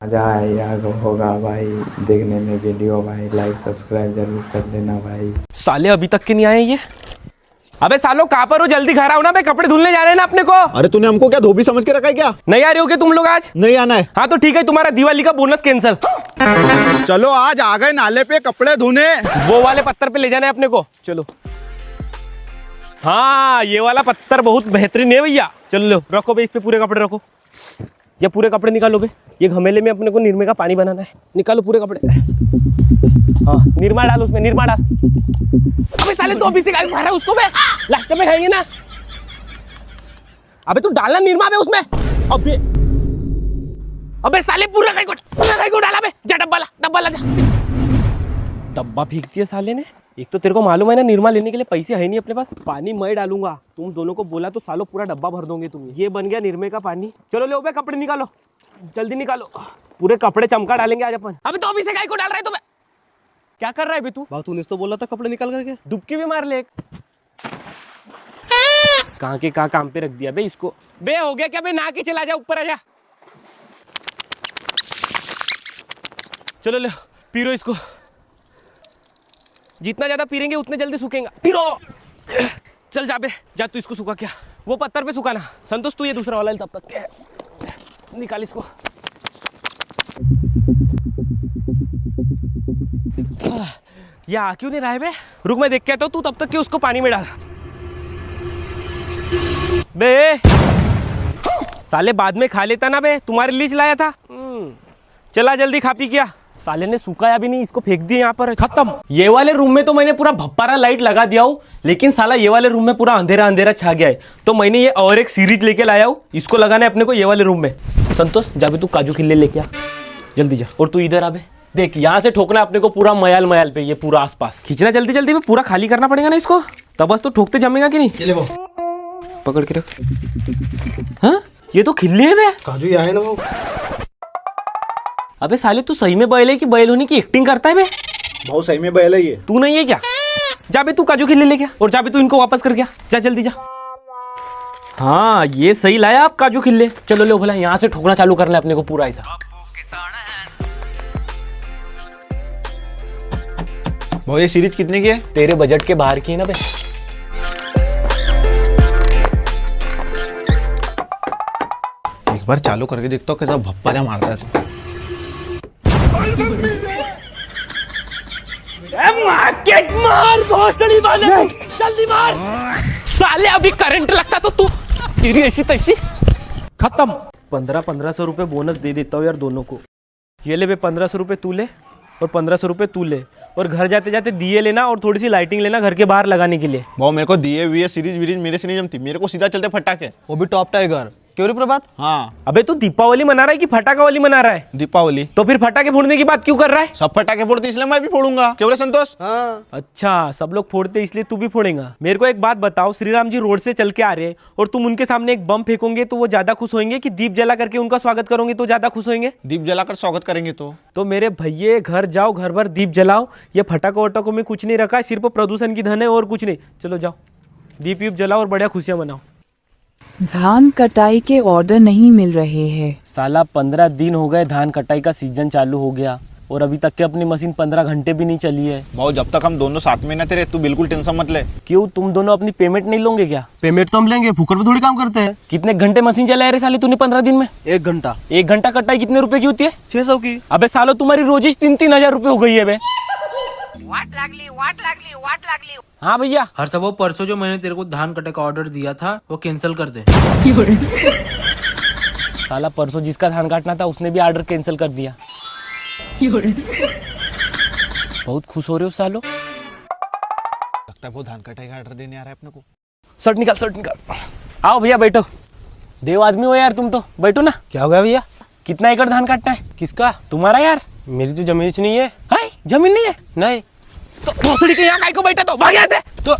मजा आया होगा भाई देखने में वीडियो भाई, लाइक सब्सक्राइब जरूर कर देना भाई। साले अभी तक के नहीं आए ये। अबे सालो कहाँ पर हो, जल्दी घर आओ ना, भाई कपड़े धुलने जा रहे हैं ना अपने को। अरे तूने हमको क्या धोबी समझ के रखा है क्या? नहीं आ रहे हो क्या तुम लोग आज? नहीं आना है। हाँ तो ठीक है, तुम्हारा दिवाली का बोनस कैंसिल। चलो आज आ गए नाले पे कपड़े धोने। वो वाले पत्थर पे ले जाना है अपने को, चलो। हाँ ये वाला पत्थर बहुत बेहतरीन है भैया, चलो लो रखो भाई, इस पे पूरे कपड़े रखो। ये पूरे कपड़े निकालो बे, ये घमेले में अपने को निरमा का पानी बनाना है, निकालो पूरे कपड़े। हाँ निरमा डाल उसमें, निरमा डाल। अबे साले तो अभी से गाय मारा उसको बे, लास्ट में खाएंगे ना। अबे तू डालना निरमा बे उसमें। अबे साले पूरा गाय को डाला बे, जा डब्बा ला जा। डब्बा फेंक दिया साले ने। एक तो तेरे को मालूम है ना, निरमा लेने के लिए पैसे है नहीं अपने पास। पानी मैं डालूंगा, तुम दोनों को बोला तो सालों पूरा डब्बा भर दोगे तुम। ये बन गया निरमे का पानी। चलो ले बे कपड़े निकालो, जल्दी निकालो, पूरे कपड़े चमका डालेंगे आज अपन। अबे तो अभी से गाय को डाल रहा है तो क्या कर रहा है बे तू? बात तूने तो बोला था कपड़े निकाल करके। डुबकी भी मार ले। कहाँ के कहाँ काम पे रख दिया बे इसको। बे हो गया क्या बे, ना के चला जा, ऊपर आ जा। चलो ले पीरो इसको, जितना ज्यादा पीरेंगे उतने जल्दी सूखेगा। पीरो चल जा बे, जा तू इसको सूखा क्या, वो पत्थर पे सूखाना। संतोष तू ये दूसरा वाला तब तक निकाल इसको। ये आ क्यों नहीं रहा है बे? रुक मैं देख के आता हूँ, तू तब तक के उसको पानी में डाल। बे साले बाद में खा लेता ना बे, तुम्हारे लिए लाया था। चला जल्दी खा पी किया। साले ने सुखाया भी नहीं, इसको फेंक दिया यहाँ पर, खत्म। ये वाले रूम में तो मैंने पूरा भप्पारा लाइट लगा दिया हूँ, लेकिन साला ये वाले रूम में पूरा अंधेरा अंधेरा छा गया है। तो मैंने ये और एक सीरीज लेके लाया हूँ, इसको लगाना है अपने को ये वाले रूम में। संतोष जा भी तू काजू खिल्ले लेके आ, जल्दी जा। और तू इधर आ बे, देख यहाँ से ठोकना अपने को पूरा मयाल मयाल पे, ये पूरा आसपास खींचना जल्दी जल्दी में, पूरा खाली करना पड़ेगा ना इसको, तब बस तो ठोकते जमेगा कि नहीं। ये ले वो पकड़ के रख। हाँ ये तो खिल्ले है बे, काजू ये है ना वो। अबे साले तू सही में बैल है कि बैल होने की एक्टिंग करता है बे? बहुत सही में बैल है ये। तू नहीं है क्या? जा बे तू काजू खिल्ले ले गया, और जा बे तू इनको वापस कर गया, जा जल्दी जा। हाँ ये सही लाया आप काजू खिल्ले। चलो लो भला यहाँ से ठोकना चालू करना है अपने को पूरा ऐसा। भाई ये सीरीज कितने की है? तेरे बजट के बाहर की है ना बे। एक बार चालू करके देखता हूँ कैसा भप्पा मारता है तू। मार भोसड़ी वाले, जल्दी मार साले, अभी करंट लगता तो तू तेरी ऐसी तैसी खत्म। 1500 रुपए बोनस दे देता हूँ यार दोनों को। ये ले बे 1500 रुपए तू ले, और 1500 रुपए तू ले, और घर जाते जाते दिए लेना और थोड़ी सी लाइटिंग लेना घर के बाहर लगाने के लिए। भाई मेरे को दिए हुए सीरीज वीरीज मेरे से नहीं जमती, मेरे को सीधा चलते फटाके, वो भी टॉप टाइगर। क्यों रे प्रभात? हाँ अबे तू दीपावली मना रहा है कि फटाका वाली मना रहा है? दीपावली। तो फिर फटाके फोड़ने की बात क्यों कर रहा है? सब फटाके फोड़ते इसलिए मैं भी फोड़ूंगा, क्यों रे संतोष? हाँ अच्छा सब लोग फोड़ते इसलिए तू भी फोड़ेगा। मेरे को एक बात बताओ, श्री राम जी रोड से चल के आ रहे हैं और तुम उनके सामने एक बम फेंकोगे तो वो ज्यादा खुश होंगे, कि दीप जला करके उनका स्वागत करोगे तो ज्यादा खुश होंगे? दीप जलाकर स्वागत करेंगे तो मेरे भैये घर जाओ, घर भर दीप जलाओ। ये फटाका वटाकों में कुछ नहीं रखा है, सिर्फ प्रदूषण की धन है और कुछ नहीं। चलो जाओ दीप वीप जलाओ और बढ़िया खुशियां मनाओ। धान कटाई के ऑर्डर नहीं मिल रहे हैं। साला 15 दिन हो गए, धान कटाई का सीजन चालू हो गया और अभी तक के अपनी मशीन 15 घंटे भी नहीं चली है। भाई जब तक हम दोनों साथ में ना तेरे, तू बिल्कुल टेंशन मत ले। क्यों तुम दोनों अपनी पेमेंट नहीं लोगे क्या? पेमेंट तो हम लेंगे, फुकट पे थोड़ी काम करते हैं। कितने घंटे मशीन चलाए रे साले तूने 15 दिन में? 1 घंटा। 1 घंटा कटाई कितने रुपए की होती है? 600 की। अबे सालो तुम्हारी रोजिश 3-3 हजार रुपए हो गई है बे। वाट लागली। हाँ भैया। हर सब वो परसों जो मैंने तेरे को धान कटे का ऑर्डर दिया था वो कैंसिल कर दे। साला परसों जिसका धान काटना था उसने भी ऑर्डर कैंसिल कर दिया। बहुत खुश हो रहे हो सालो। लगता है वो धान कटाई का ऑर्डर देने आ रहा है अपने को। शर्ट निकाल। आओ भैया बैठो, देव आदमी हो यार तुम तो, बैठो ना। क्या हो गया भैया? कितना एकड़ धान काटना है? किसका? तुम्हारा यार। मेरी तो जमीन नहीं है। हाय जमीन नहीं है? नहीं तो भोसड़ी के यहाँ काहे को बैठा तो भाग यहाँ से। तो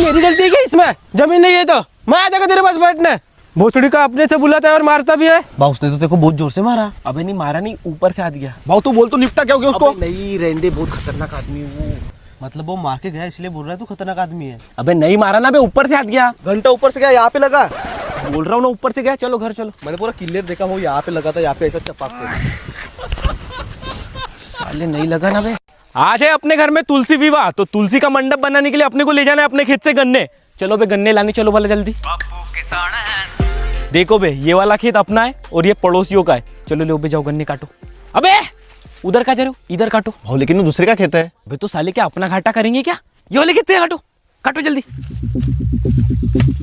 मेरी गलती है क्या इसमें? जमीन नहीं है तो मैं आ जाएगा तेरे पास बैठने। भोसड़ी का अपने से बुलाता है और मारता भी है। बा उसने तो तेरे को बहुत जोर से मारा। अबे नहीं मारा, नहीं ऊपर से हाथ गया। भाई तू बोल तो निपटा क्या हो गया उसको? नहीं रहने, बहुत खतरनाक आदमी है वो। मतलब वो मार के गया इसलिए बोल रहा है तू खतरनाक आदमी है। अबे नहीं मारा ना बे, ऊपर से हाथ गया। घंटा ऊपर से गया, यहाँ पे लगा। बोल रहा हूँ ना, ऊपर से गया। चलो घर चलो। मैंने पूरा क्लियर देखा, वो यहाँ पे लगा था, यहाँ पे ऐसा चपाक से। साले नहीं लगा ना बे। आज है अपने घर में तुलसी विवाह, तो तुलसी का मंडप बनाने के लिए अपने को ले जाना है अपने खेत से गन्ने। चलो बे गन्ने लाने चलो भला जल्दी। देखो बे ये वाला खेत अपना है और ये पड़ोसियों का है। चलो ले बे, जाओ गन्ने काटो। अबे उधर का जा रहे हो, इधर काटो। भाव लेकिन वो दूसरे का खेत है। अबे तो साले क्या अपना घाटा करेंगे क्या? ये वाले खेत से काटो, काटो जल्दी।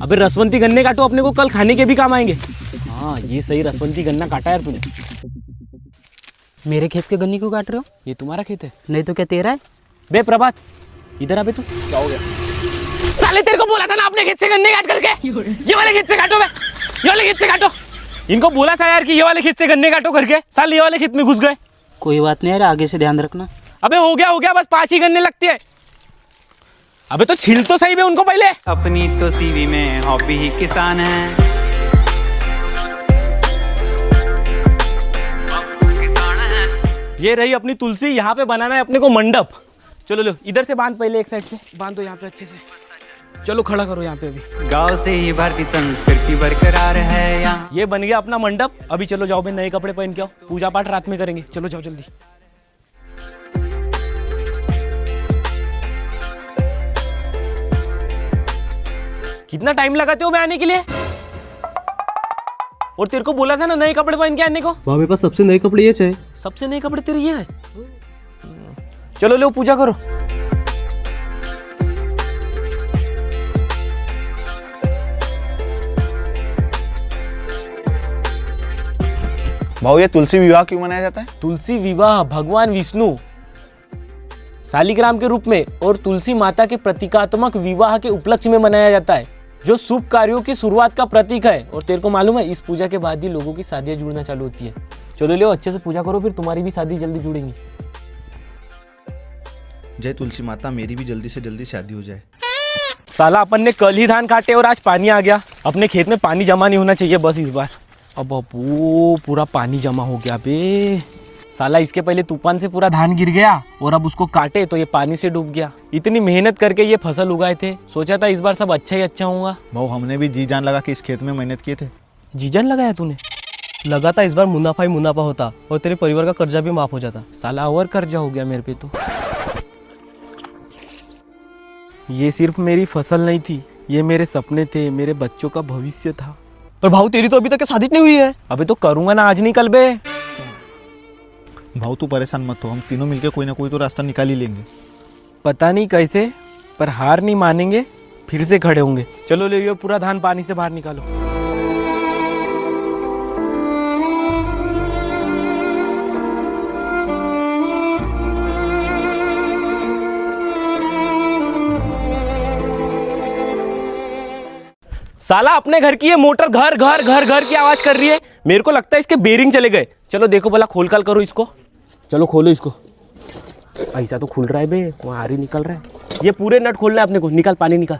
अबे रसवंती गन्ने काटो, अपने को कल खाने के भी काम आएंगे। हाँ ये सही, रसवंती गन्ना काटा यार तूने। मेरे खेत के गन्ने क्यों काट रहे हो? ये तुम्हारा खेत है? नहीं तो क्या तेरा है? बे प्रभात इधर आबे तू। क्या हो गया? साले तेरे को बोला था ना अपने खेत से गन्ने काट करके। ये वाले खेत से काटो बे, ये वाले खेत से काटो। इनको बोला था यार कि ये वाले खेत से गन्ने काटो करके, साले ये वाले खेत में घुस गए। कोई बात नहीं यार, आगे से ध्यान रखना। अबे हो गया, बस 5 ही गन्ने लगती है। अबे तो छिल तो सही बे उनको पहले। अपनी तो सीवी में हॉबी ही किसान है। ये रही अपनी तुलसी, यहाँ पे बनाना है अपने को मंडप। चलो लो इधर से बांध, पहले एक साइड से बांध दो यहाँ पे अच्छे से। चलो खड़ा करो यहाँ पे अभी। गांव से ही भारतीय संस्कृति बरकरार है यहाँ। ये बन गया अपना मंडप। अभी चलो जाओ बे, नए कपड़े पहन के आओ, पूजा पाठ रात में करेंगे। चलो जाओ जल्दी। कितना टाइम लगाते हो मैं आने के लिए? और तेरे को बोला था ना नए कपड़े पहन के आने को। वहाँ मेरे पास सबसे नए कपड़े ये चाहिए। सबसे नए कपड़े तेरे ये है? चलो लो पूजा करो। भाव ये तुलसी विवाह क्यों मनाया जाता है? तुलसी विवाह भगवान विष्णु शालिग्राम के रूप में और तुलसी माता के प्रतीकात्मक विवाह के उपलक्ष्य में मनाया जाता है, जो शुभ कार्यों की शुरुआत का प्रतीक है। और तेरे को मालूम है इस पूजा के बाद ही लोगों की शादियां जुड़ना चालू होती है। चलो ले अच्छे से पूजा करो, फिर तुम्हारी भी शादी जल्दी जुड़ेंगी। जय तुलसी माता, मेरी भी जल्दी से जल्दी शादी हो जाए। साला अपन ने कल ही धान काटे और आज पानी आ गया। अपने खेत में पानी जमा नहीं होना चाहिए बस इस बार। अब वो पूरा पानी जमा हो गया बे। साला इसके पहले तूफान से पूरा धान गिर गया और अब उसको काटे तो ये पानी से डूब गया। इतनी मेहनत करके ये फसल उगाए थे, सोचा था इस बार सब अच्छा ही अच्छा होगा। भाव हमने भी जी जान लगा कि इस खेत में मेहनत किए थे। जीजन लगाया तूने? लगा था इस बार मुनाफा ही मुनाफा होता और तेरे परिवार का कर्जा भी माफ हो जाता। साला और कर्जा हो गया मेरे पे तो। ये सिर्फ मेरी फसल नहीं थी, ये मेरे सपने थे, मेरे बच्चों का भविष्य था। पर भाऊ तेरी तो अभी तक शादी नहीं हुई है। अबे तो करूंगा ना, आज नहीं कल बे। भाव तू परेशान मत हो, हम तीनों मिलकर कोई ना कोई तो रास्ता निकाल ही लेंगे। पता नहीं कैसे, पर हार नहीं मानेंगे, फिर से खड़े होंगे। चलो ले ये पूरा धान पानी से बाहर निकालो। साला अपने घर की ये मोटर घर घर घर घर की आवाज कर रही है। मेरे को लगता है इसके बेरिंग चले गए। चलो देखो भला, खोल काल करो इसको। चलो खोलो इसको। ऐसा तो खुल रहा है बे, वहाँ आरी निकल रहा है। ये पूरे नट खोलना है अपने को। निकाल पानी निकाल।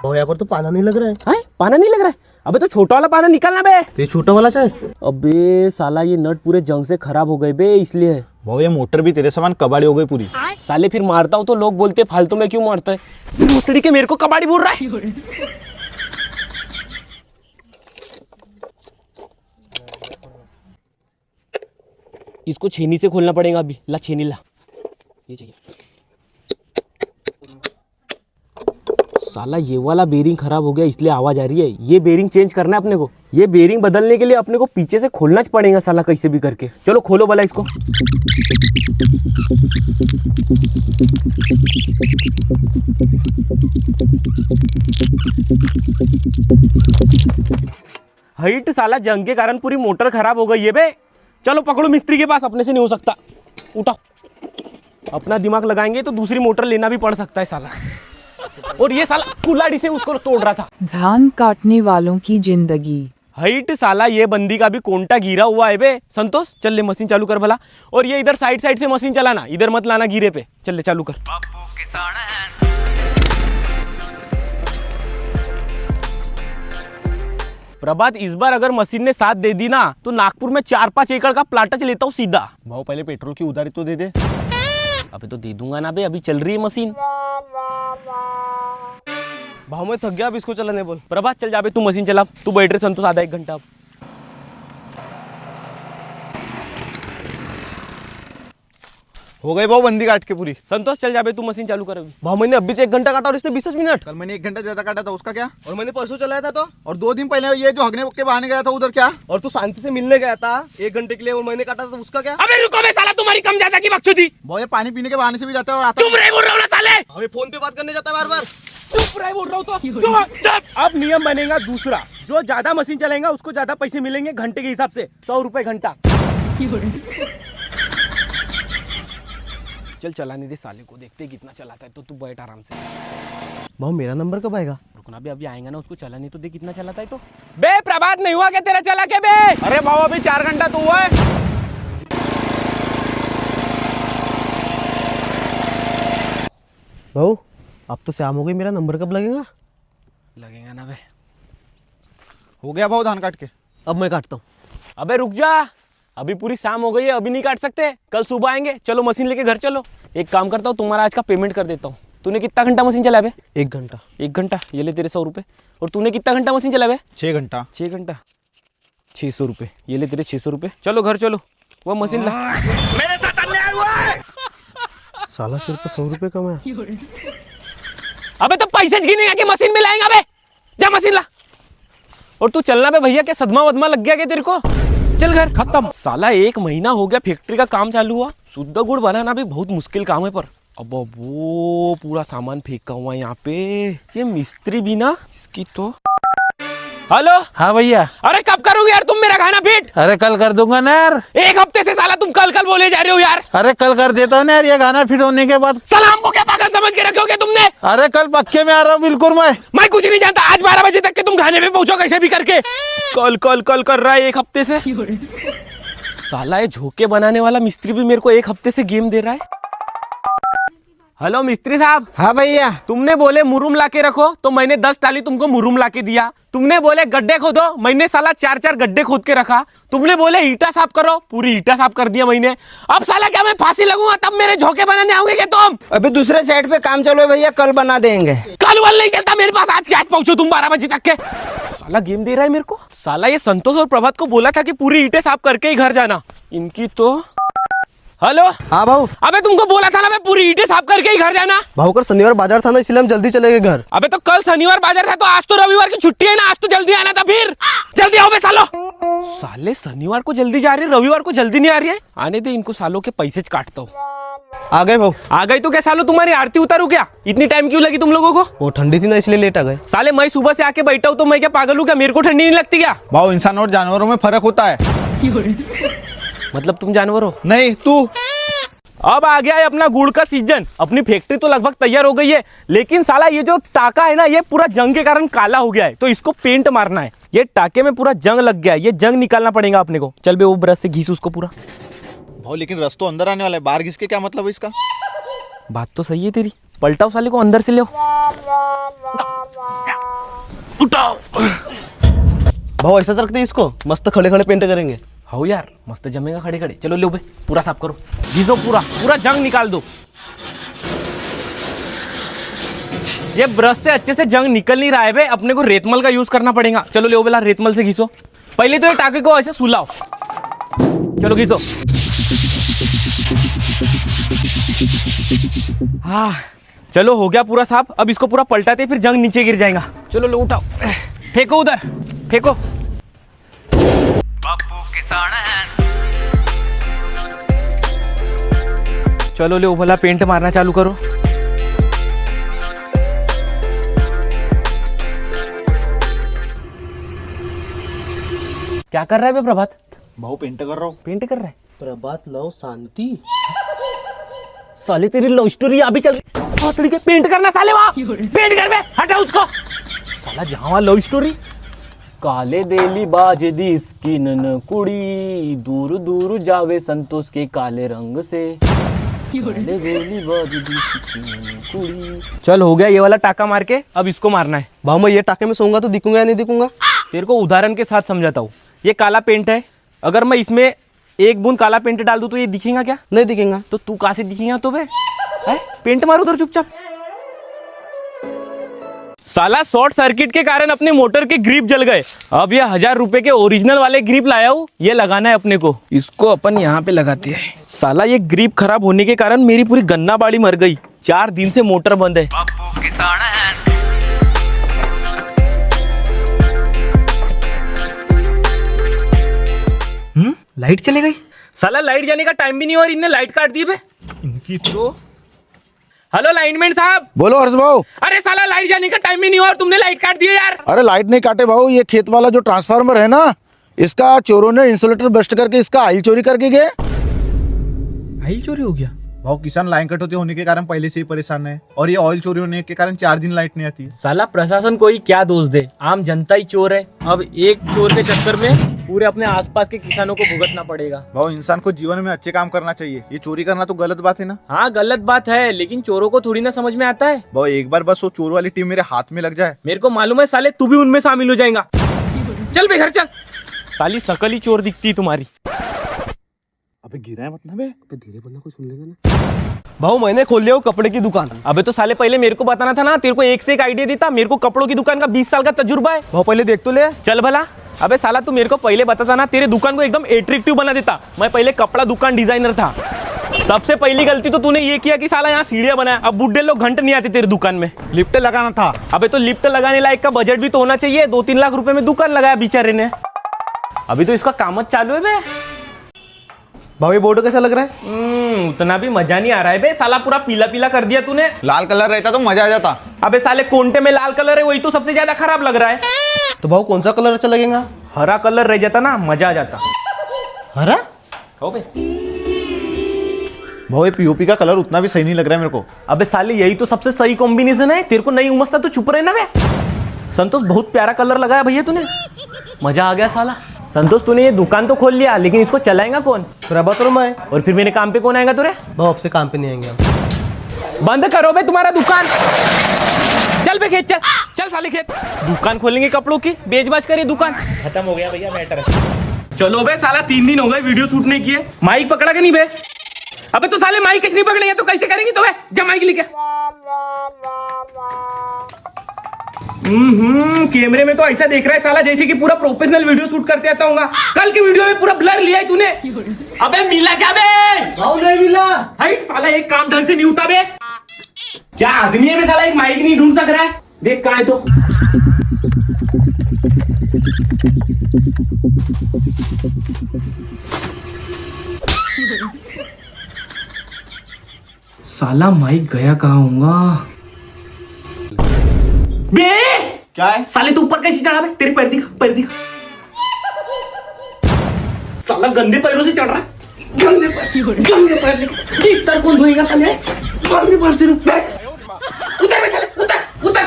यहाँ पर तो पाना नहीं लग रहा है। पाना नहीं लग रहा है? अबे तो छोटा वाला पाना निकालना बे। तो ये छोटा वाला चाहिए। अबे साला ये नट पूरे जंग से खराब हो गए बे, इसलिए। भाव ये मोटर भी तेरे समान कबाड़ी हो गई पूरी। साले फिर मारता हूँ तो लोग बोलते फालतू में क्यों मारता है। भोसड़ी के मेरे को कबाड़ी बोल रहा है। इसको छेनी से खोलना पड़ेगा अभी। ला छेनी ला, ये चाहिए। साला ये वाला बेरिंग खराब हो गया इसलिए आवाज आ रही है। ये बेरिंग चेंज करना है अपने को। ये बेरिंग बदलने के लिए अपने को पीछे से खोलना पड़ेगा साला, कैसे भी करके। चलो खोलो भला इसको। हाइट साला जंग के कारण पूरी मोटर खराब हो गई है बे। चलो पकड़ो मिस्त्री के पास, अपने से नहीं हो सकता। उठाओ, अपना दिमाग लगाएंगे तो दूसरी मोटर लेना भी पड़ सकता है साला। और ये साला कुल्हाड़ी से उसको तोड़ रहा था। धान काटने वालों की जिंदगी। हाइट साला ये बंदी का भी कोंटा गिरा हुआ है बे। संतोष चल ले मशीन चालू कर भला। और ये इधर साइड साइड से मशीन चलाना, इधर मत लाना गिरे पे। चल ले चालू कर। प्रभात इस बार अगर मशीन ने साथ दे दी ना तो नागपुर में 4-5 एकड़ का प्लाटच लेता हूँ सीधा। भाव पहले पेट्रोल की उधारी तो दे दे। अबे तो दे दूंगा ना बे, अभी चल रही है मशीन। भाव मैं थक गया, अब इसको चलाने बोल। प्रभात चल जाबे, तू मशीन चला, तू बैठ रहे संतोष आधा 1 घंटा अब। हो गई भाव बंदी काट के पूरी। संतोष चल जाबे, तू मशीन चालू कर अभी। भाव मैंने अभी से 1 घंटा काटा और इसने 20 मिनट। कल मैंने 1 घंटा ज्यादा काटा था, उसका क्या? और मैंने परसों चलाया था तो। और 2 दिन पहले ये जो हगने के बहाने गया था उधर क्या? और तू शांति से मिलने गया था 1 घंटे के लिए और मैंने काटा था, उसका क्या? अबे रुको बे साला, तुम्हारी कम ज्यादा की बकचोदी। भाव ये पानी पीने के बहाने से भी जाता है और आता है। चुप रहे बोल रहा हूँ ना साले। हमें फोन पे बात करने जाता है बार बार। चुप रहे बोल रहा हूँ तो चुप। अब नियम बनेगा दूसरा, जो ज्यादा मशीन चलेगा उसको ज्यादा पैसे मिलेंगे घंटे के हिसाब से, 100 रुपए घंटा। चल चलाने दे साले को, देखते कितना चलाता है। तो तू बैठ आराम से। भाव मेरा नंबर कब आएगा? रुकना बे, अभी आएगा ना, उसको चलाने तो दे कितना चलाता है। तो बे प्रभात नहीं हुआ क्या तेरा चला के बे? अरे भाव अभी 4 घंटा तो हुआ है। भाव अब तो शाम हो गई, मेरा नंबर कब लगेगा? लगेगा ना बे। हो गया भाव धान काट के। अब मैं काटता हूँ। अबे रुक जा, अभी पूरी शाम हो गई है, अभी नहीं काट सकते, कल सुबह आएंगे। चलो मशीन लेके घर चलो। एक काम करता हूँ, तुम्हारा आज का पेमेंट कर देता हूँ। तूने कितना घंटा मशीन चला बे? 1 घंटा। 1 घंटा, ये ले तेरे 100 रुपये। और तूने कितना घंटा मशीन चला बे? 6 घंटा। 6 घंटा, 600 रुपये, ये ले तेरे 600 रुपये। चलो घर चलो, वो मशीन ला। मेरे साथ अन्याय हुआ है। साला सिर्फ 100 रुपये कम है। अबे तो पैसे गिनेगा कि मशीन में लाएगा बे? जा मशीन ला। और तू चलना बे भैया, क्या सदमा वदमा लग गया क्या तेरे को? चल घर। खत्म। साला 1 महीना हो गया फैक्ट्री का काम चालू हुआ। शुद्ध गुड़ बनाना भी बहुत मुश्किल काम है, पर अब वो पूरा सामान फेंका हुआ है यहाँ पे। ये मिस्त्री भी ना, इसकी तो। हेलो। हाँ भैया। अरे कब करोगे यार तुम मेरा खाना फिट? अरे कल कर दूंगा ना यार। 1 हफ्ते से साला तुम कल कल बोले जा रहे हो यार। अरे कल कर देता हूँ ना यार, ये गाना फिट होने के बाद। साला हमको क्या पागल समझ के रखोगे तुमने? अरे कल पक्के में आ रहा हूँ बिल्कुल मैं कुछ नहीं जानता। आज 12 बजे तक के तुम खाने पे पहुंचो कैसे भी करके। कल कल कल कर रहा है 1 हफ्ते से। साला ये झोंके बनाने वाला मिस्त्री भी मेरे को 1 हफ्ते से गेम दे रहा है। हेलो मिस्त्री साहब। हाँ भैया। तुमने बोले मुरुम लाके रखो तो मैंने 10 टाली तुमको मुरुम लाके दिया। तुमने बोले गड्ढे खोदो, मैंने साला 4-4 गड्ढे खोद के रखा। तुमने बोले ईटा साफ करो, पूरी ईटा साफ कर दिया मैंने। अब साला क्या मैं फांसी लगूंगा तब मेरे झोंके बनाने आओगे क्या तुम? अभी दूसरे साइड पे काम चलो भैया, कल बना देंगे। कल वाल नहीं चलता मेरे पास, आज पहुंचो तुम 12 बजे तक के। साला गेम दे रहा है मेरे को। साला ये संतोष और प्रभात को बोला था कि पूरी ईंटें साफ करके ही घर जाना, इनकी तो। हेलो। हाँ भाऊ। अबे तुमको बोला था ना मैं पूरी ईंटें साफ करके ही घर जाना। भाऊ कल शनिवार बाजार था ना, इसलिए हम जल्दी चले गए घर। अबे तो कल शनिवार बाजार था तो आज तो रविवार की छुट्टी है ना, आज तो जल्दी आना था। फिर जल्दी आओ बे सालो। साले शनिवार को जल्दी जा रही है, रविवार को जल्दी नहीं आ रही है। आने दे इनको, सालों के पैसे काटता हूँ। आ गए भाऊ। आ गई तो क्या सालो, तुम्हारी आरती उतारू क्या? इतनी टाइम क्यों लगी तुम लोगों को? वो ठंडी थी ना इसलिए लेट आ गए। साले मैं सुबह से आके बैठा हूँ तो मैं क्या पागल हूँ क्या? मेरे को ठंडी नहीं लगती क्या? भाव इंसान और जानवरों में फर्क होता है। मतलब तुम जानवर हो? नहीं तू। अब आ गया है अपना गुड़ का सीजन। अपनी फैक्ट्री तो लगभग तैयार हो गई है, लेकिन साला ये जो टाका है ना, ये पूरा जंग के कारण काला हो गया है, तो इसको पेंट मारना है। ये टाके में पूरा जंग लग गया है, ये जंग निकालना पड़ेगा अपने को। चल बे वो ब्रश से घिस उसको पूरा। भाव लेकिन रस तो अंदर आने वाला है, बाहर घिस के क्या मतलब है इसका? बात तो सही है तेरी, पलटाओ साले को, अंदर से ले उठाओ। भाऊ ऐसा रखते इसको, मस्त खड़े खड़े पेंट करेंगे। हो यार मस्त जमेगा खड़े खड़े। चलो ले बे, पूरा साफ करो, घिसो पूरा पूरा जंग निकाल दो। ये ब्रश से अच्छे से जंग निकल नहीं रहा है बे, अपने को रेतमल का यूज करना पड़ेगा। चलो ले बेला, रेतमल से घिसो। पहले तो ये टाके को ऐसे सुलाओ। चलो घिसो। हाँ चलो हो गया पूरा साफ। अब इसको पूरा पलटाते फिर जंग नीचे गिर जाएगा। चलो लो उठाओ, फेंको उधर, फेंको। चलो ले भला पेंट मारना चालू करो। क्या कर रहा है बे प्रभात? भाव पेंट कर रहा हूँ। पेंट कर रहा है प्रभात लव शांति। साले तेरी लव स्टोरी अभी चल रही है। पेंट करना साले, वहां पेंट कर बे, हटा उसको। साला जहां वहां लव स्टोरी। काले देली बाज दी स्किन न कुड़ी, दूर दूर जावे संतोष के काले रंग से। काले देली बाज दी स्किन न कुड़ी। चल हो गया ये वाला टाका मार के, अब इसको मारना है। भाऊ मैं ये टाके में सोऊंगा तो दिखूंगा या नहीं दिखूंगा? तेरे को उदाहरण के साथ समझाता हूँ। ये काला पेंट है, अगर मैं इसमें 1 बूंद काला पेंट डाल दूं तो ये दिखेगा क्या? नहीं दिखेगा। तो तू कहाँ से दिखेगा तो बे? पेंट मारो उधर चुपचाप। साला शॉर्ट सर्किट के कारण अपने मोटर के ग्रिप जल गए। अब ये 1000 रुपए के ओरिजिनल वाले ग्रिप लाया हूँ, ये लगाना है अपने को। इसको अपन यहाँ पे लगाते हैं। साला ये ग्रिप खराब होने के कारण मेरी पूरी गन्ना बाड़ी मर गई। 4 दिन से मोटर बंद है। लाइट चली गई। साला लाइट जाने का टाइम भी नहीं और इनने लाइट काट दी बे। इनकी तो। हेलो लाइनमैन साहब। बोलो हर्ष भाऊ। अरे साला लाइट जाने का टाइम भी नहीं और तुमने लाइट काट दी यार। अरे लाइट नहीं काटे भाऊ, ये खेत वाला जो ट्रांसफार्मर है ना, इसका चोरों ने इंसुलेटर बस्ट करके इसका आइल चोरी करके गए। आइल चोरी हो गया? भाऊ किसान लाइन कट होने के कारण पहले से ही परेशान है, और ये ऑयल चोरी होने के कारण 4 दिन लाइट नहीं आती। साला प्रशासन को ही क्या दोष दे, आम जनता ही चोर है। अब एक चोर के चक्कर में पूरे अपने आसपास के किसानों को भुगतना पड़ेगा। भाऊ इंसान को जीवन में अच्छे काम करना चाहिए, ये चोरी करना तो गलत बात है ना। हाँ गलत बात है, लेकिन चोरों को थोड़ी ना समझ में आता है। भाऊ एक बार बस वो चोर वाली टीम मेरे हाथ में लग जाए। मेरे को मालूम है साले तू भी उनमें शामिल हो जाएगा। चल बे घर चल। साली शकल ही चोर दिखती है तुम्हारी। अबे गिरा है मतलब है, तो धीरे बोलना कोई सुन लेगा ना। भाऊ मैंने खोल लिया वो कपड़े की दुकान। अबे तो साले पहले मेरे को बताना था ना, तेरे को एक से एक आइडिया देता। मेरे को कपड़ों की दुकान का 20 साल का तजुर्बा है। भाऊ पहले देख तो ले। चल भला। अबे साला तू मेरे को पहले बताता ना, तेरे दुकान को एकदम एट्रैक्टिव बना देता। मैं पहले कपड़ा दुकान डिजाइनर था। सबसे पहली गलती तो तूने ये किया कि साला यहाँ सीढ़ियां बनाया। अब बुड्ढे लोग घंटे नहीं आते तेरे दुकान में। लिफ्ट लगाना था। अबे तो लिफ्ट लगाने लायक का बजट भी तो होना चाहिए। 2-3 लाख रुपए में दुकान लगाया बेचारे ने। अभी तो इसका काम चालू है बे। भाऊ ये बोर्ड कैसा लग रहा है? उतना भी मजा नहीं आ रहा है बे। साला पूरा पीला पीला कर दिया तूने। लाल कलर रहता तो मजा आ जाता। अबे साले कोंटे में लाल कलर है, वही तो सबसे ज्यादा खराब लग रहा है। तो भाऊ कौन सा कलर अच्छा लगेगा? हरा कलर रह जाता ना, मजा आ जाता। हरा? हो बे। भाऊ ये पीओपी का कलर उतना भी सही नहीं लग रहा है मेरे को। अबे साले यही तो सबसे सही कॉम्बिनेशन है। तेरे को नहीं उमसता तो चुप रहे ना बे। संतोष बहुत प्यारा कलर लगाया भैया तूने, मजा आ गया साला। संतोष तूने ये दुकान तो खोल लिया, लेकिन इसको चलाएगा कौन? प्रभात और मैं। और फिर मेरे काम पे कौन आएगा तुरे? भाऊ आपसे काम पे नहीं आएंगे हम। बंद करो बे तुम्हारा दुकान। चल बे खेत चल। चल साले खेत। दुकान खोलेंगे कपड़ों की, बेच बाच कर ये दुकान खत्म हो गया भैया मैटर। चलो बे साला 3 दिन हो गए वीडियो शूट नहीं किए। माइक पकड़ा के नहीं बे? अबे तो साले माइक नहीं पकड़ेंगे तो कैसे करेंगे? तो बे जा माइक लेके। कैमरे में तो ऐसा देख रहा है साला जैसे कि पूरा प्रोफेशनल वीडियो शूट करते आता हूँ। कल की वीडियो में पूरा ब्लर लिया है तूने। अबे मिला क्या बे? भाऊ नहीं मिला। हाइट साला एक काम ढंग से नहीं होता बे। क्या आदमी है बे साला, एक माइक नहीं ढूंढ सक रहा है। देख कहाँ है तो। साला माइक गया कहाँ होगा बे? क्या है? साले तू ऊपर कैसे चढ़ा बे? तेरे पैर दिखा, पैर दिखा। साला गंदे पैरों से चढ़ रहा है। गंदे पैर लेके किस तरह कौन धोएगा साले? गंदे पैर से उतर बे साले, उतर उतर।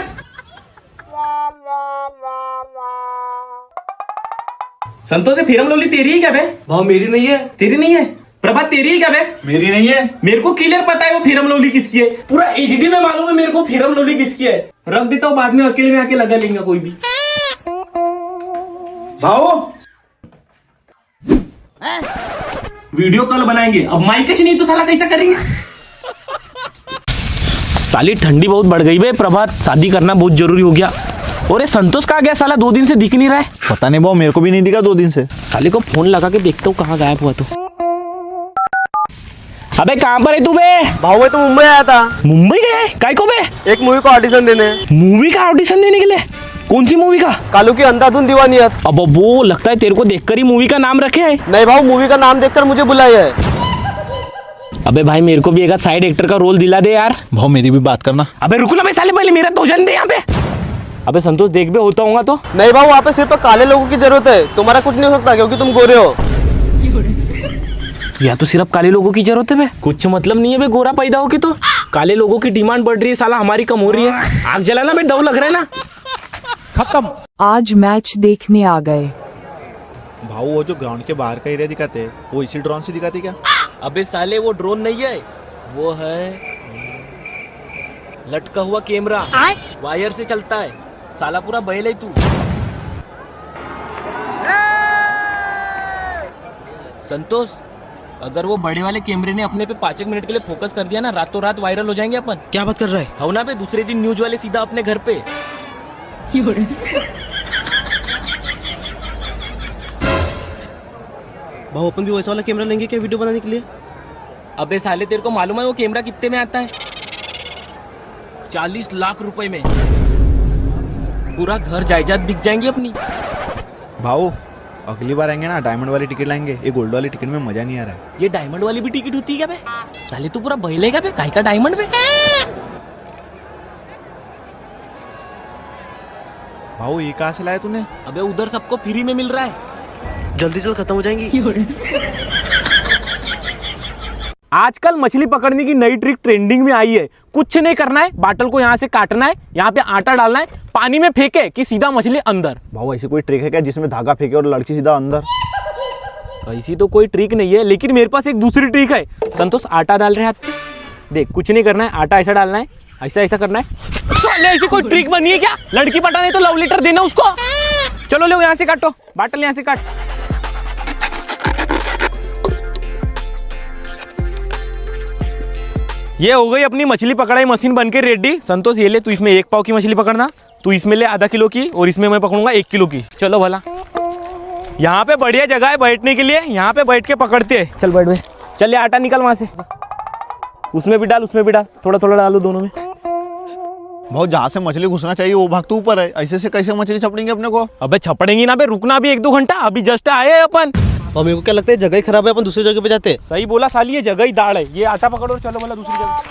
संतोष से फिरम लोली तेरी है क्या बे? भाऊ मेरी नहीं है। तेरी नहीं है? प्रभात तेरी है क्या बे? मेरी नहीं है। मेरे को क्लियर पता है वो फिरम लोली किसकी है। पूरा एचडी में मालूम है मेरे को फिरम लोली किसकी है। रख देता हूँ, बाद में अकेले में आके लगा लेंगे कोई भी। भाऊ वीडियो कल बनाएंगे। अब माइक नहीं तो साला कैसा करेंगे? साली ठंडी बहुत बढ़ गई बे। प्रभात शादी करना बहुत जरूरी हो गया। और ये संतोष कहाँ गया साला? 2 दिन से दिख नहीं रहा है। पता नहीं भाऊ, मेरे को भी नहीं दिखा 2 दिन से। साले को फोन लगा के देखता हूँ कहाँ गायब हुआ तो। अबे कहाँ पर है तू बे? भाऊ मैं तो मुंबई आया था। मुंबई गया है? काय को बे? एक मूवी को ऑडिशन देने। मूवी का ऑडिशन देने के लिए? कौन सी मूवी का? कालू की अंधाधुन दीवानियत। अब वो लगता है तेरे को देखकर ही मूवी का नाम रखे है। नहीं भाऊ, मूवी का नाम देखकर मुझे बुलाया है। अबे भाई मेरे को भी एक साइड एक्टर का रोल दिला दे यार। भाऊ मेरी भी बात करना। अबे रुको ना बे साले, पहले मेरा तो जान दे यहाँ पे। अबे संतोष देख बे होता होगा तो। नहीं भाऊ, वहाँ पे सिर्फ काले लोगों की जरूरत है। तुम्हारा कुछ नहीं हो सकता क्योंकि तुम गोरे हो। या तो सिर्फ काले लोगों की जरूरत है बे? कुछ मतलब नहीं है बे, गोरा पैदा हो के तो काले लोगों की डिमांड बढ़ रही है साला, हमारी कम हो रही है। आग जलाना बे, डर लग रहा है ना। खत्म। आज मैच देखने आ गए। भाऊ वो जो ग्राउंड के बाहर का एरिया दिखाते हैं वो इसी ड्रोन से दिखाते क्या? अबे साले वो ड्रोन नहीं है, वो है लटका हुआ कैमरा, वायर से चलता है। साला पूरा बैल है तू। संतोष अगर वो बड़े वाले कैमरे ने अपने पे 5 मिनट के लिए फोकस कर दिया ना, रातों रात वायरल हो जाएंगे अपन। क्या बात कर रहा है? हो ना बे, दूसरे दिन न्यूज वाले सीधा अपने घर पे। भाऊ अपन भी वैसा वाला कैमरा लेंगे क्या वीडियो बनाने के लिए? अबे साले तेरे को मालूम है वो कैमरा कितने में आता है? 40 लाख रुपए में। पूरा घर जायदाद बिक जाएंगी अपनी। भाऊ अगली बार आएंगे ना डायमंड वाली टिकट लाएंगे, ये गोल्ड वाली टिकट में मजा नहीं आ रहा है। ये डायमंड वाली भी टिकट होती है क्या बे? साले तू पूरा बहिलेगा बे, काहे का डायमंड बे? भाऊ ये कहाँ से लाया तूने? अबे उधर सबको फ्री में मिल रहा है। जल्दी चल खत्म हो जाएंगी। आजकल मछली पकड़ने की नई ट्रिक ट्रेंडिंग में आई है। कुछ नहीं करना है, बाटल को यहाँ से काटना है, यहाँ पे आटा डालना है, पानी में फेंके कि सीधा मछली अंदर। भाऊ ऐसी कोई ट्रिक है क्या जिसमें धागा फेंके और लड़की सीधा अंदर? ऐसी तो कोई ट्रिक नहीं है, लेकिन मेरे पास एक दूसरी ट्रिक है। संतोष आटा डाल रहे हाथ पे, देख कुछ नहीं करना है, आटा ऐसा डालना है, ऐसा ऐसा करना है। साले ऐसी कोई ट्रिक बनी है क्या? लड़की पटाने है तो लव लेटर देना उसको। चलो लो यहाँ से काटो, बाटल यहाँ से काट। ये हो गई अपनी मछली पकड़ाई मशीन बनके रेडी। संतोष ये ले, तू इसमें 1 पाव की मछली पकड़ना, तू इसमें ले आधा किलो की, और इसमें मैं पकड़ूंगा 1 किलो की। चलो भला, यहाँ पे बढ़िया जगह है बैठने के लिए, यहाँ पे बैठ के पकड़ते हैं। चल बैठ भाई, चल ये आटा निकल वहां से, उसमें भी डाल, उसमें भी डाल, थोड़ा थोड़ा डालो दोनों में। भाऊ जहाँ से मछली घुसना चाहिए वो भाग तो ऊपर है, ऐसे से कैसे मछली छपड़ेंगे अपने को? अबे छपड़ेंगी ना बे, रुकना भी 1-2 घंटा, अभी जस्ट आए हैं अपन। और मेरे को क्या लगता है जगह ही खराब है, अपन दूसरी जगह पे जाते हैं। सही बोला साली, ये जगह ही दाड़ है। ये आटा पकड़ो, चलो भला दूसरी जगह।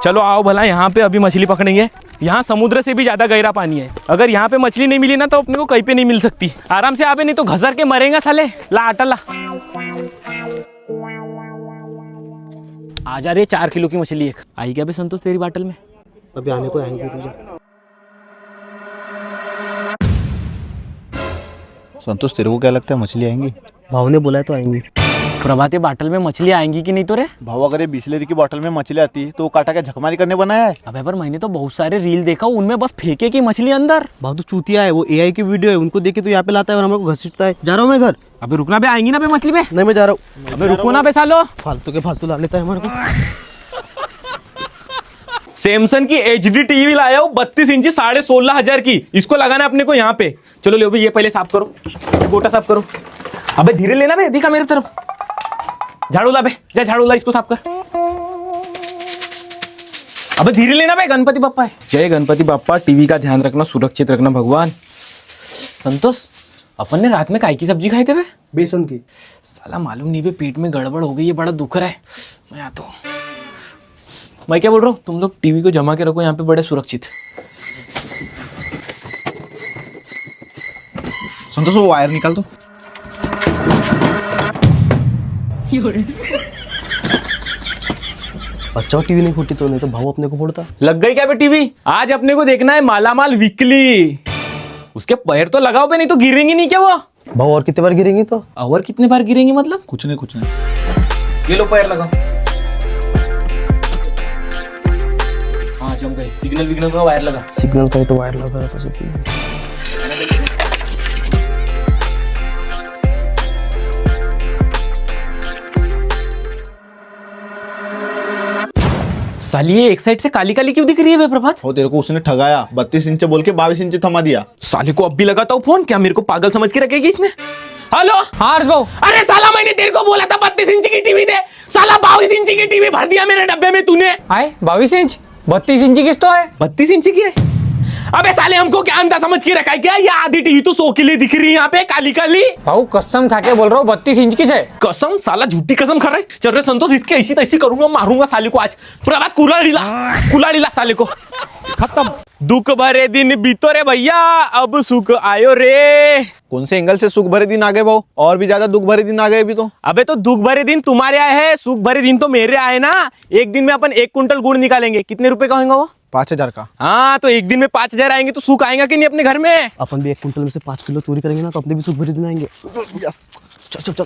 चलो आओ भला, यहाँ पे अभी मछली पकड़ेंगे। यहाँ समुद्र से भी ज्यादा गहरा पानी है। अगर यहाँ पे मछली नहीं मिली ना तो अपने को कहीं पे नहीं मिल सकती। आराम से आवे, नहीं तो घसर के मरेगा साले। ला आटा ला, आ जा रे। 4 किलो की मछली एक आई क्या बे संतोष तेरी बाटल में? अभी आने को आएंगे तुझे। संतोष तेरे को क्या लगता है मछली आएंगी? भाव ने बोला है तो आएंगी। प्रभाते बाटल में मछली आएंगी कि नहीं तो रे? भाऊ अगर ये बिस्लेरी की बोतल में मछली आती तो वो काटा के झकमारी करने बनाया है? अबे पर मैंने तो बहुत सारे रील देखा, उनमें बस फेंके की मछली अंदर। भाव तो चूतिया है, वो AI की वीडियो है, उनको देख के तो यहाँ पे लाता है और हमारे को घसीटता है। जा रहा हूँ मैं घर। अबे रुकना बे, आएंगी ना बे मछली बे? नहीं मैं जा रहा हूँ। अबे रुको ना बे सालो, फालतू के फालतू ला लेता है हमारे को। सैमसंग की HD टीवी लाया हूँ 32 इंची 16,500 की। इसको लगाना है अपने को यहाँ पे। चलो ले भाई, ये पहले साफ करो, ये गोटा साफ करो। अबे धीरे लेना बे, देखा मेरे तरफ। झाड़ू ला बे, जा झाड़ू ला, इसको साफ कर। अबे धीरे लेना बे, गणपति बप्पा है। जय गणपति बप्पा। टीवी का ध्यान रखना, सुरक्षित रखना भगवान। संतोष अपन ने रात में काय की सब्जी खाई थे बे? बेसन की। साला मालूम नहीं बे, पेट में गड़बड़ हो गई है, बड़ा दुख रहा है। मैं आता हूँ। मैं क्या बोल रहा हूँ, तुम लोग टीवी को जमा के रखो यहाँ पे, बड़े सुरक्षित। संतोष वो वायर निकाल दो। अच्छा टीवी नहीं फूटी तो, नहीं तो भाव अपने को फोड़ता। लग गई क्या बे टीवी? आज अपने को देखना है मालामाल वीकली। उसके पैर तो लगाओ पे, नहीं तो गिरेंगी नहीं क्या वो? भाव और कितने बार गिरेंगी तो? और कितने बार गिरेंगी मतलब? कुछ नहीं। ये लो पैर लगाओ। हाँ जम गए। सिग्नल विग्नल का वायर लगा। सिग्नल का तो वायर लगा रहता है। साली ये एक साइड से काली काली क्यों दिख रही है बे प्रभात? वो तेरे को उसने ठगाया, 32 इंच बोल के 22 इंच थमा दिया। साली को अब भी लगाता हूँ फोन, क्या मेरे को पागल समझ के रखेगी इसने? हेलो हाँ हर्ष भाऊ। अरे साला मैंने तेरे को बोला था 32 इंच की टीवी दे, साला 22 इंच की टीवी भर दिया मेरे डब्बे में तूने। आए 22 इंच 32 इंच किस तो है? 32 इंच की है। अबे साले हमको क्या अंधा समझ के रखा है क्या? ये आधी टीवी तो 100 के लिए दिख रही है यहाँ पे, काली काली। भाऊ कसम खा के बोल रहा हूँ 32 इंच की है। कसम? साला झूठी कसम खा रहा है। चल रहे संतोष, इसके ऐसी तैसी करूंगा, मारूंगा साले को आज। प्रभात कुलाड़ीला साले को। खत्म। दुख भरे दिन बीतो रे भैया, अब सुख आयो रे। कौन से एंगल से सुख भरे दिन आ गए भाऊ? और भी ज्यादा दुख भरे दिन आ गए अभी तो। अबे तो दुख भरे दिन तुम्हारे आए हैं, सुख भरे दिन तो मेरे आए ना। एक दिन में अपन 1 कुंटल गुड़ निकालेंगे। कितने रुपए का होगा वो? 5,000 का। हाँ तो एक दिन में 5,000 आएंगे तो सुख आएगा कि नहीं अपने घर में? अपन भी 1 कुंटल में से 5 किलो चोरी करेंगे ना तो अपने भी सुख भरे दिन आएंगे। चल।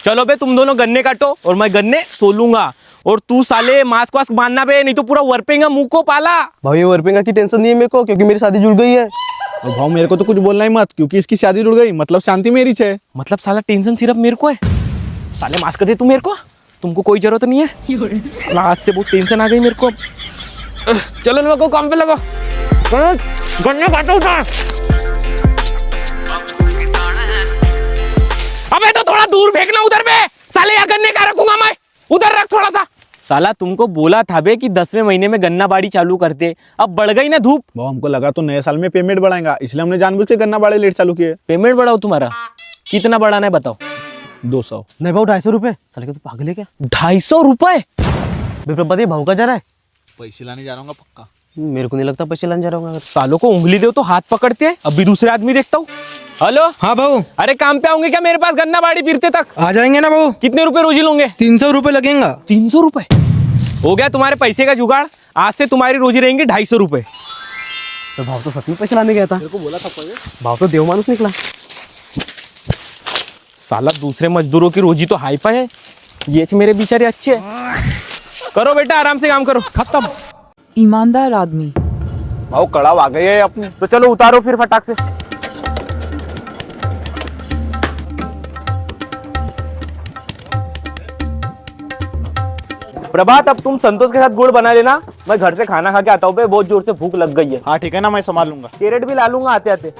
चलो बे, तुम दोनों गन्ने काटो और मैं गन्ने सोलूंगा, और तू साले मास्क वास्क बांधना बे, नहीं तो पूरा वर्पेंगा मुंह को पाला। भाई वर्पिंगा की टेंशन नहीं है मेरे को, क्योंकि मेरी शादी जुड़ गई है। और भाऊ मेरे को तो कुछ बोलना ही मत, क्योंकि इसकी शादी जुड़ गई, मतलब शांति मेरी है। मतलब साला टेंशन सिर्फ मेरे को है? साले मास्क दे तू मेरे को, तुमको कोई जरूरत नहीं है। साला आज से बहुत टेंशन आ गई मेरे को। चलो लोगों, काम पे लगो। गन्ने काटो उधर। अबे तो थोड़ा दूर फेंकना उधर पे, साले यहाँ गन्ने का रखूंगा मैं, उधर रख थोड़ा सा। साला तुमको बोला था बे कि 10वें महीने में गन्ना बाड़ी चालू करते, अब बढ़ गई ना धूप। वो हमको लगा तो नए साल में पेमेंट बढ़ाएगा, इसलिए हमने जानबूझ के गन्ना बाड़ी लेट चालू किए। पेमेंट बढ़ाओ तुम्हारा, कितना बढ़ाना है बताओ। 200। नहीं भाऊ 250 रुपए। साले के तो पागल है क्या? 250 रुपए? विप्रपति भाऊ का जा रहा है। पैसे लाने जा रहा हूँ पक्का। मेरे को नहीं लगता पैसे लाने जा रहा हूँ। सालों को उंगली दो तो हाथ पकड़ते हैं, अभी दूसरे आदमी देखता हूँ। हेलो हाँ भाऊ, अरे काम पे आऊंगे क्या मेरे पास गन्ना बाड़ी फिरते तक? आ जाएंगे ना भाऊ। कितने रुपए रोजी लोगे? 300 रुपए लगेगा। 300 रुपए हो गया तुम्हारे पैसे का जुगाड़। आज से तुम्हारी रोजी रहेंगी 250 रुपए। तो भाव तो सच में पैसे लाने गया था। मेरे को बोला था भाव तो देव मानुस निकला। साला दूसरे मजदूरों की रोजी तो हाई फाई है, ये मेरे बेचारे अच्छे हैं। करो बेटा आराम से काम करो। खत्म। ईमानदार आदमी। भाव कड़ाव आ गई है अपनी। तो चलो उतारो फिर फटाक से। प्रभात अब तुम संतोष के साथ गुड़ बना लेना, मैं घर से खाना खा के आता हूँ, बहुत जोर से भूख लग गई है। हाँ ठीक है ना, मैं संभाल लूंगा। कैरेट भी ला लूंगा आते आते।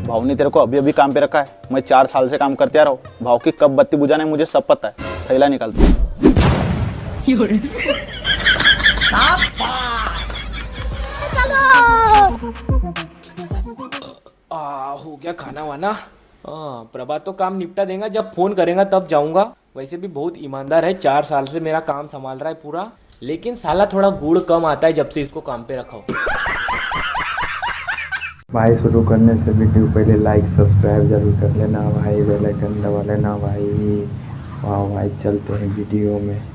भाव ने तेरे को अभी अभी काम पे रखा है, मैं 4 साल से काम करते आ रहा हूँ। भाव की कब बत्ती बुझाना है मुझे सब पता है। थैला निकालता हूँ। हो गया खाना वाना। हाँ प्रभात तो काम निपटा देगा, जब फोन करेगा तब जाऊंगा। वैसे भी बहुत ईमानदार है, 4 साल से मेरा काम संभाल रहा है पूरा। लेकिन साला थोड़ा गुड़ कम आता है जब से इसको काम पे रखा हो। भाई शुरू करने से वीडियो पहले लाइक सब्सक्राइब जरूर कर लेना भाई, बेल आइकन दबा लेना भाई। वाह भाई चलते हैं वीडियो में।